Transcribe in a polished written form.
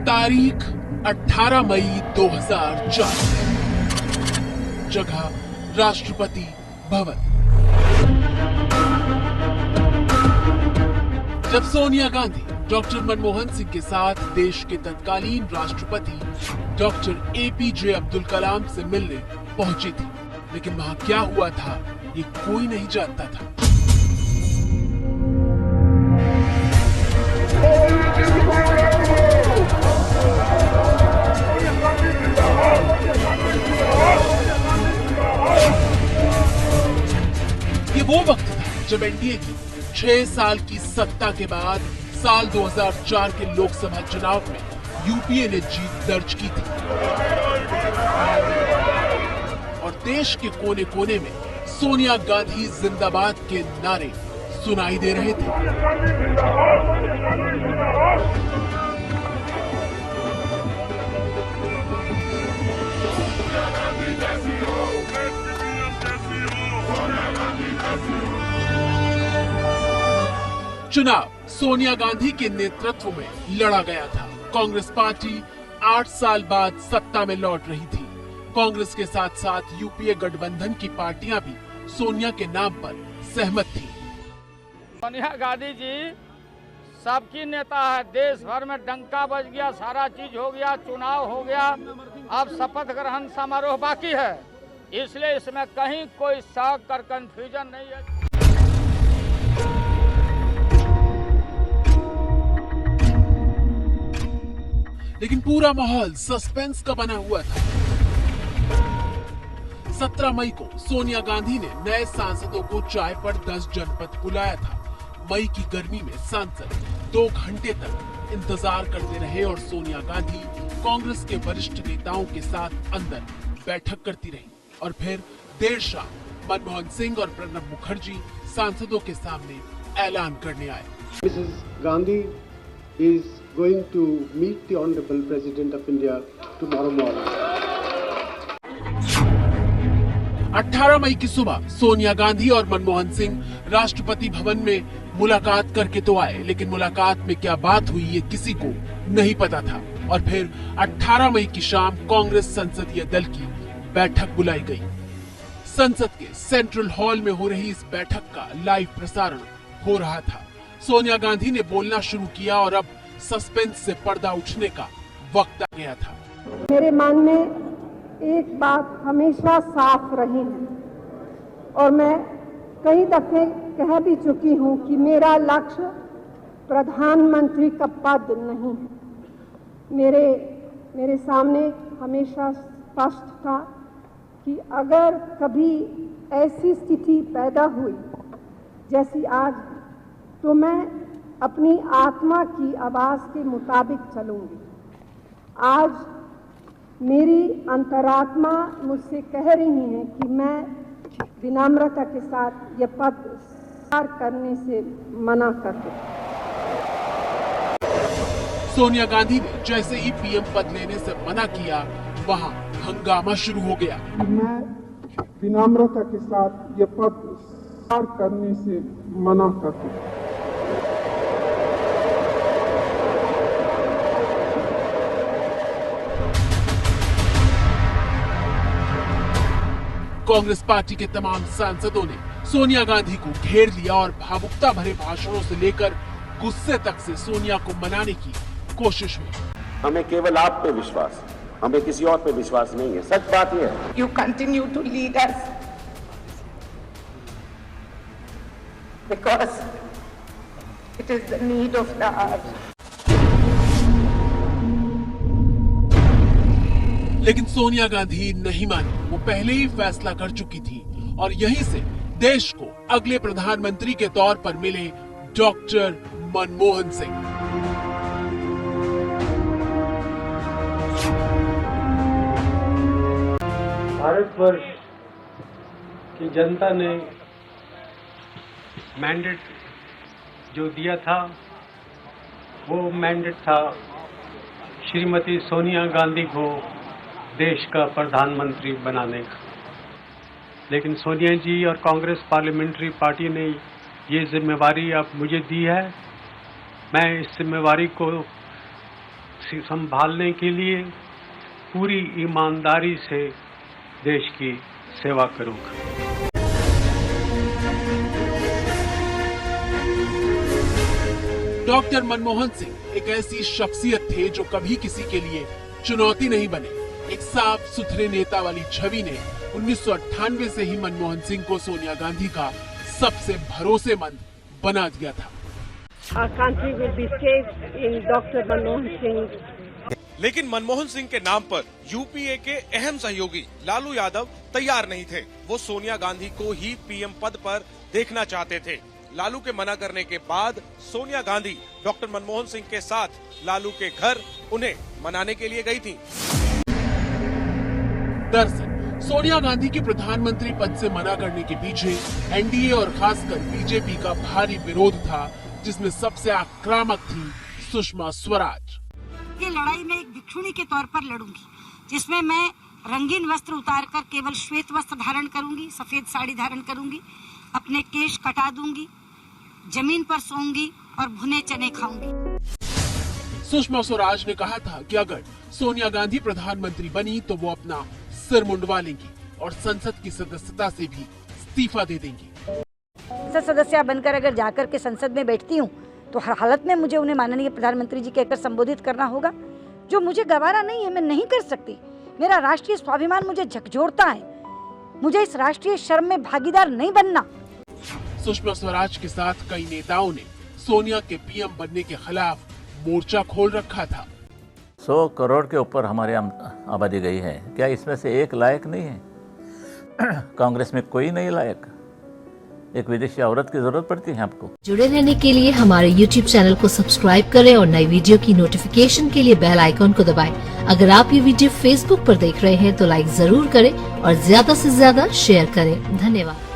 तारीख 18 मई 2004, जगह राष्ट्रपति भवन। जब सोनिया गांधी डॉक्टर मनमोहन सिंह के साथ देश के तत्कालीन राष्ट्रपति डॉक्टर एपीजे अब्दुल कलाम से मिलने पहुंची थी, लेकिन वहां क्या हुआ था ये कोई नहीं जानता था। ये वो वक्त था जब एनडीए की 6 साल की सत्ता के बाद साल 2004 के लोकसभा चुनाव में यूपीए ने जीत दर्ज की थी और देश के कोने कोने में सोनिया गांधी जिंदाबाद के नारे सुनाई दे रहे थे। चुनाव सोनिया गांधी के नेतृत्व में लड़ा गया था। कांग्रेस पार्टी 8 साल बाद सत्ता में लौट रही थी। कांग्रेस के साथ साथ यूपीए गठबंधन की पार्टियां भी सोनिया के नाम पर सहमत थी। सोनिया गांधी जी सबकी नेता है, देश भर में डंका बज गया, सारा चीज हो गया, चुनाव हो गया, अब शपथ ग्रहण समारोह बाकी है, इसलिए इसमें कहीं कोई शक और कंफ्यूजन नहीं है। लेकिन पूरा माहौल सस्पेंस का बना हुआ था। 17 मई को सोनिया गांधी ने नए सांसदों को चाय पर 10 जनपद बुलाया था। मई की गर्मी में सांसद 2 घंटे तक इंतजार करते रहे और सोनिया गांधी कांग्रेस के वरिष्ठ नेताओं के साथ अंदर बैठक करती रही और फिर देर शाम मनमोहन सिंह और प्रणब मुखर्जी सांसदों के सामने ऐलान करने आए। Mrs Gandhi is going to meet the Honorable President of India tomorrow morning. 18 मई की सुबह सोनिया गांधी और मनमोहन सिंह राष्ट्रपति भवन में मुलाकात करके तो आए, लेकिन मुलाकात में क्या बात हुई ये किसी को नहीं पता था। और फिर 18 मई की शाम कांग्रेस संसदीय दल की बैठक बुलाई गई। संसद के सेंट्रल हॉल में हो रही इस बैठक का लाइव प्रसारण हो रहा था। सोनिया गांधी ने बोलना शुरू किया और अब सस्पेंस से पर्दा उठने का वक्त आ गया था। मेरे मन में एक बात हमेशा साफ रही है और मैं कई दफे कह भी चुकी हूं कि मेरा लक्ष्य प्रधानमंत्री का पद नहीं है। मेरे सामने हमेशा स्पष्ट था कि अगर कभी ऐसी स्थिति पैदा हुई जैसी आज, तो मैं अपनी आत्मा की आवाज के मुताबिक चलूंगी। आज मेरी अंतरात्मा मुझसे कह रही है कि मैं विनम्रता के साथ यह पद स्वीकार करने से मना कर दूं। सोनिया गांधी ने जैसे ही पीएम पद लेने से मना किया, वहां हंगामा शुरू हो गया। मैं विनम्रता के साथ यह पद स्वीकार करने से मना कर दूं। कांग्रेस पार्टी के तमाम सांसदों ने सोनिया गांधी को घेर लिया और भावुकता भरे भाषणों से लेकर गुस्से तक से सोनिया को मनाने की कोशिश हुई। हमें केवल आप पे विश्वास है, हमें किसी और पे विश्वास नहीं है। सच बात यह है। You continue to lead us because it is the need of the hour. लेकिन सोनिया गांधी नहीं मानी। वो पहले ही फैसला कर चुकी थी और यहीं से देश को अगले प्रधानमंत्री के तौर पर मिले डॉक्टर मनमोहन सिंह। भारतवर्ष की जनता ने मैंडेट जो दिया था, वो मैंडेट था श्रीमती सोनिया गांधी को देश का प्रधानमंत्री बनाने का। लेकिन सोनिया जी और कांग्रेस पार्लियामेंट्री पार्टी ने ये जिम्मेवारी अब मुझे दी है। मैं इस जिम्मेवारी को संभालने के लिए पूरी ईमानदारी से देश की सेवा करूंगा। डॉक्टर मनमोहन सिंह एक ऐसी शख्सियत थे जो कभी किसी के लिए चुनौती नहीं बने। एक साफ सुथरे नेता वाली छवि ने 1998 से ही मनमोहन सिंह को सोनिया गांधी का सबसे भरोसेमंद बना दिया था। Our country will be safe in Dr. Manmohan Singh. लेकिन मनमोहन सिंह के नाम पर यूपीए के अहम सहयोगी लालू यादव तैयार नहीं थे। वो सोनिया गांधी को ही पीएम पद पर देखना चाहते थे। लालू के मना करने के बाद सोनिया गांधी डॉक्टर मनमोहन सिंह के साथ लालू के घर उन्हें मनाने के लिए गई थी। दरअसल सोनिया गांधी के प्रधानमंत्री पद से मना करने के पीछे एनडीए और खासकर बीजेपी का भारी विरोध था, जिसमें सबसे आक्रामक थी सुषमा स्वराज। ये लड़ाई मैं एक भिक्षुणी के तौर पर लड़ूंगी, जिसमें मैं रंगीन वस्त्र उतारकर केवल श्वेत वस्त्र धारण करूंगी, सफेद साड़ी धारण करूंगी, अपने केश कटा दूंगी, जमीन पर सोऊंगी और भुने चने खाऊंगी। सुषमा स्वराज ने कहा था कि अगर सोनिया गांधी प्रधानमंत्री बनी तो वो अपना सिर मुंडवा लेंगी और संसद की सदस्यता से भी इस्तीफा दे देंगी। संसद सदस्य बनकर अगर जाकर के संसद में बैठती हूँ तो हर हालत में मुझे उन्हें माननीय प्रधानमंत्री जी कहकर संबोधित करना होगा, जो मुझे गवारा नहीं है। मैं नहीं कर सकती। मेरा राष्ट्रीय स्वाभिमान मुझे झकझोरता है। मुझे इस राष्ट्रीय शर्म में भागीदार नहीं बनना। सुषमा स्वराज के साथ कई नेताओं ने सोनिया के पीएम बनने के खिलाफ मोर्चा खोल रखा था। 100 करोड़ के ऊपर हमारी आबादी गई है। क्या इसमें से एक लायक नहीं है? कांग्रेस में कोई नहीं लायक। एक विदेशी औरत की जरूरत पड़ती है आपको। जुड़े रहने के लिए हमारे YouTube चैनल को सब्सक्राइब करें और नई वीडियो की नोटिफिकेशन के लिए बेल आइकॉन को दबाएं। अगर आप ये वीडियो Facebook पर देख रहे हैं तो लाइक जरूर करें और ज्यादा से ज्यादा शेयर करें। धन्यवाद।